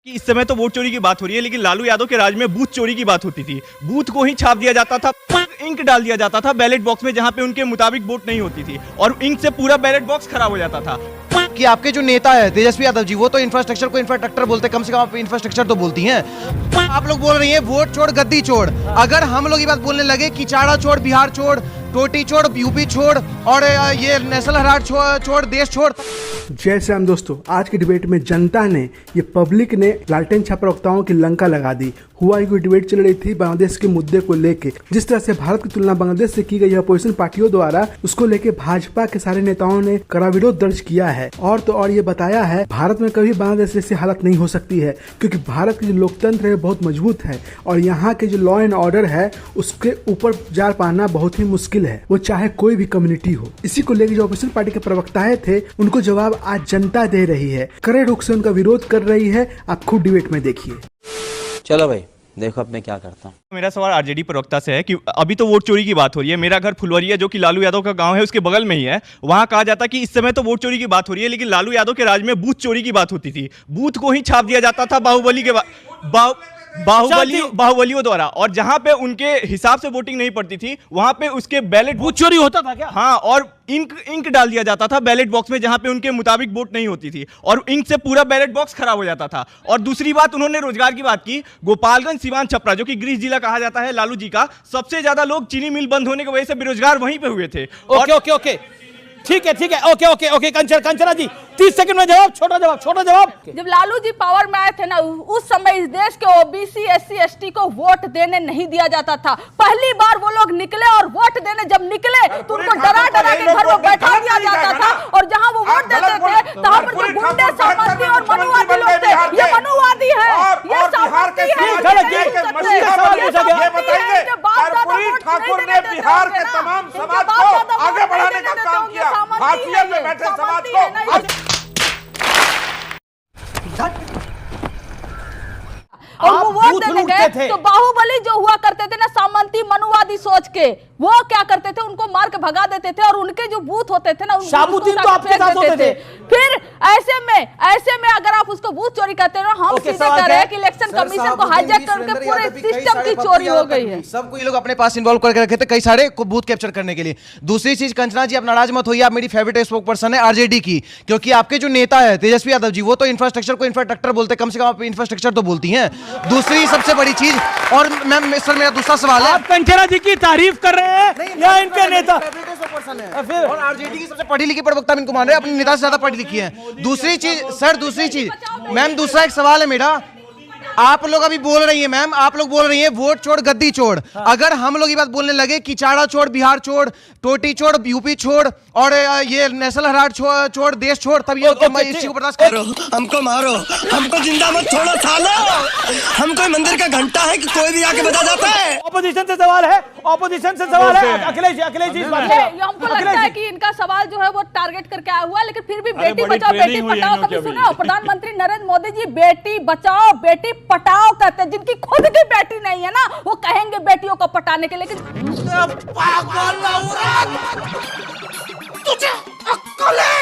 इस समय तो वोट चोरी की बात हो रही है, लेकिन लालू यादव के राज में बूथ चोरी की बात होती थी। बूथ को ही छाप दिया जाता था, इंक डाल दिया जाता था बैलेट बॉक्स में जहां पे उनके मुताबिक वोट नहीं होती थी, और इंक से पूरा बैलेट बॉक्स खराब हो जाता था। कि आपके जो नेता है तेजस्वी यादव जी, वो तो इंफ्रास्ट्रक्चर को इंफ्रास्ट्रक्चर बोलते हैं, कम से कम आप इंफ्रास्ट्रक्चर तो बोलती हैं। आप लोग बोल रही हैं वोट छोड़ गद्दी छोड़। अगर हम लोग ये बात बोलने लगे कि चाड़ा छोड़, बिहार छोड़, टोटी छोड़, यूपी छोड़ और ये नेशनल हेराल्ड छोड़, देश छोड़। जय श्री राम दोस्तों, आज की डिबेट में जनता ने, ये पब्लिक ने लालटेन छाप प्रवक्ताओं की लंका लगा दी। हुआ कोई डिबेट चल रही थी बांग्लादेश के मुद्दे को लेके, जिस तरह से भारत की तुलना बांग्लादेश से की गई है अपोजिशन पार्टियों द्वारा, उसको लेके भाजपा के सारे नेताओं ने कड़ा विरोध दर्ज किया है। और तो और ये बताया है भारत में कभी बांग्लादेश जैसी हालत नहीं हो सकती है, क्योंकि भारत की जो लोकतंत्र है बहुत मजबूत है और यहाँ के जो लॉ एंड ऑर्डर है उसके ऊपर जार पाना बहुत ही मुश्किल है, वो चाहे कोई भी कम्युनिटी हो। इसी को लेकर जो अपोजिशन पार्टी के प्रवक्ताएं थे, उनको जवाब आज जनता दे रही है, कड़े रुख से उनका विरोध कर रही है। आप खुद डिबेट में देखिए। चलो भाई देखो अब मैं क्या करता हूँ। मेरा सवाल आरजेडी प्रवक्ता से है कि अभी तो वोट चोरी की बात हो रही है। मेरा घर फुलवरिया जो कि लालू यादव का गांव है उसके बगल में ही है। वहां कहा जाता कि इस समय तो वोट चोरी की बात हो रही है, लेकिन लालू यादव के राज में बूथ चोरी की बात होती थी। बूथ को ही छाप दिया जाता था बाहुबलियों द्वारा, और जहां पे उनके हिसाब से वोटिंग नहीं पड़ती थी वहां पे उसके बैलेट बूथ चोरी होता था क्या? हाँ, और इंक डाल दिया जाता था बैलेट बॉक्स में जहां पे उनके मुताबिक वोट नहीं होती थी, और इंक से पूरा बैलेट बॉक्स खराब हो जाता था। और दूसरी बात, उन्होंने रोजगार की बात की। गोपालगंज, सीवान, छपरा जो कि गृह जिला कहा जाता है लालू जी का, सबसे ज्यादा लोग चीनी मिल बंद होने की वजह से बेरोजगार वहीं पे हुए थे। ओके ठीक है ओके कंचना जी 30 सेकंड में जवाब, छोटा जवाब। जब लालू जी पावर में आए थे ना, उस समय इस देश के ओबीसी, एससी, एसटी को वोट देने नहीं दिया जाता था। पहली बार वो लोग निकले और वोट देने जब निकले तो उनको डरा के घर में बैठा दिया जाता था, और जहां वो वोट देते थे वहां पर जो गुंडे, सामंती और मनुवादी लोग थे, ये मनुवादी है, ये सामंती है। ठाकुर ने बिहार के तमाम समाज को आगे बढ़ाने का काम किया, हाशिए में बैठे समाज को। और वो वोट देने गए तो बाहुबली जो हुआ करते थे ना, सामंती मनुवादी सोच के, वो क्या करते थे, उनको मार के भगा देते थे, और उनके जो बूथ होते थे ना, शाबुद्दीन तो आपके साथ होते थे। फिर ऐसे में अगर आप उसको बूथ चोरी करते हो, हम सीधे कह रहे हैं कि इलेक्शन कमीशन को हाईजैक करके पूरे सिस्टम की चोरी हो गई है। सबको ये लोग अपने पास इन्वॉल्व करके रखे थे कई सारे को बूथ कैप्चर करने के लिए। दूसरी चीज, कंचना जी आप नाराज मत होइए, आप मेरी फेवरेट स्पोक पर्सन है आरजेडी की, क्योंकि आपके जो नेता है तेजस्वी यादव जी, वो तो इंफ्रास्ट्रक्चर को इंफ्रास्ट्रक्चर बोलते हैं, कम से कम आप इंफ्रास्ट्रक्चर तो बोलती हैं। दूसरी सबसे बड़ी चीज, और मैम सर मेरा दूसरा सवाल है, आप कंचना जी की तारीफ कर रहे हैं या इनके नेता? फिर और आरजेडी की सबसे पढ़ी लिखी प्रवक्ता इनको मान रहे हैं, अपने नेता से ज्यादा पढ़ी लिखी है। दूसरी चीज मैम, दूसरा एक सवाल है मेरा। आप लोग अभी बोल रही हैं मैम, आप लोग बोल रही हैं वोट छोड़ गद्दी छोड़। अगर हम लोग ये बात बोलने लगे कि चाड़ा छोड़, बिहार छोड़, टोटी छोड़, यूपी छोड़ और ये नेशनल हेराल्ड छोड़, देश छोड़, तब ये इस चीज को बर्दाश्त करो। हमको मारो, हमको जिंदा मत छोड़ो सालो। हम कोई मंदिर का घंटा है कि कोई भी आके बता जाता है। ऑपोजिशन से सवाल है अखिलेश जी हमको लगता है कि इनका सवाल जो है वो टारगेट करके आया हुआ है, लेकिन फिर भी बेटी बचाओ बेटी पढ़ाओ कभी सुना हो? प्रधानमंत्री नरेंद्र मोदी जी बेटी बचाओ बेटी पटाओ कहते हैं। जिनकी खुद की बेटी नहीं है ना, वो कहेंगे बेटियों को पटाने के, लेकिन तुझे अक्ल है?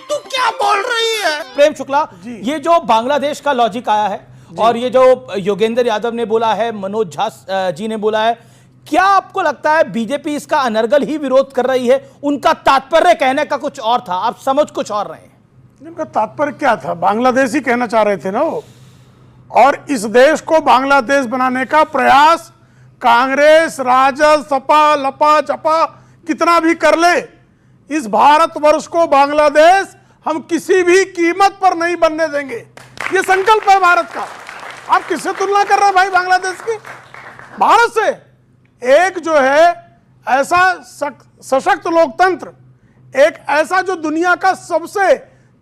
तू क्या बोल रही है? प्रेम शुक्ला, ये जो बांग्लादेश का लॉजिक आया है और ये जो योगेंद्र यादव ने बोला है, मनोज झा जी ने बोला है, क्या आपको लगता है बीजेपी इसका अनर्गल ही विरोध कर रही है? उनका तात्पर्य कहने का कुछ और था, आप समझ कुछ और रहे हैं। उनका तात्पर्य क्या था? बांग्लादेश ही कहना चाह रहे थे ना वो। और इस देश को बांग्लादेश बनाने का प्रयास कांग्रेस, राजद, सपा, लपा, चपा कितना भी कर ले, इस भारतवर्ष को बांग्लादेश हम किसी भी कीमत पर नहीं बनने देंगे। ये संकल्प है भारत का। आप किससे तुलना कर रहे हैं भाई बांग्लादेश की? भारत से। एक जो है ऐसा सशक्त लोकतंत्र, एक ऐसा जो दुनिया का सबसे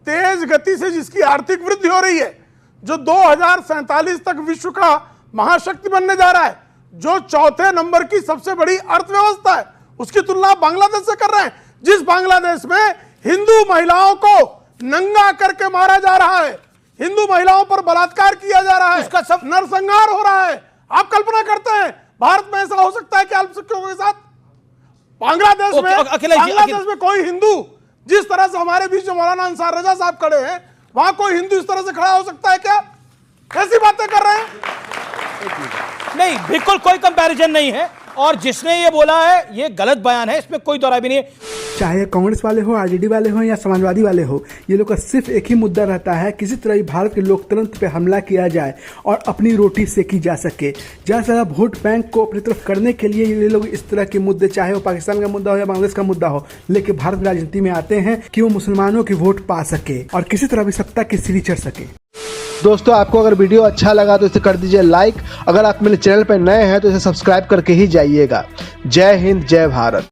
तेज गति से जिसकी आर्थिक वृद्धि हो रही है, जो 2047 तक विश्व का महाशक्ति बनने जा रहा है, जो चौथे नंबर की सबसे बड़ी अर्थव्यवस्था है, उसकी तुलना बांग्लादेश से कर रहे हैं। जिस बांग्लादेश में हिंदू महिलाओं को नंगा करके मारा जा रहा है, हिंदू महिलाओं पर बलात्कार किया जा रहा है, उसका सब नरसंहार हो रहा है। आप कल्पना करते हैं भारत में ऐसा हो सकता है कि अल्पसंख्यकों के साथ? बांग्लादेश में कोई हिंदू, जिस तरह से हमारे बीच जो मौलाना अंसार रजा साहब खड़े हैं, वहां कोई हिंदू इस तरह से खड़ा हो सकता है क्या? कैसी बातें कर रहे हैं? नहीं, बिल्कुल कोई कंपैरिजन नहीं है, और जिसने ये बोला है ये गलत बयान है, इसमें कोई दौरा भी नहीं है। चाहे कांग्रेस वाले हो, आरजेडी वाले हो या समाजवादी वाले हो, ये लोग का सिर्फ एक ही मुद्दा रहता है, किसी तरह भी भारत के लोकतंत्र पे हमला किया जाए और अपनी रोटी सेकी जा सके। जहाँ से वोट बैंक को अपनी तरफ करने के लिए ये लोग इस तरह के मुद्दे, चाहे वो पाकिस्तान का मुद्दा हो या बांग्लादेश का मुद्दा हो, लेके भारत राजनीति में आते हैं कि वो मुसलमानों की वोट पा सके और किसी तरह भी सत्ता की सीढ़ी चढ़ सके। दोस्तों, आपको अगर वीडियो अच्छा लगा तो इसे कर दीजिए लाइक। अगर आप मेरे चैनल पर नए हैं तो इसे सब्सक्राइब करके ही जाइएगा। जय हिंद, जय भारत।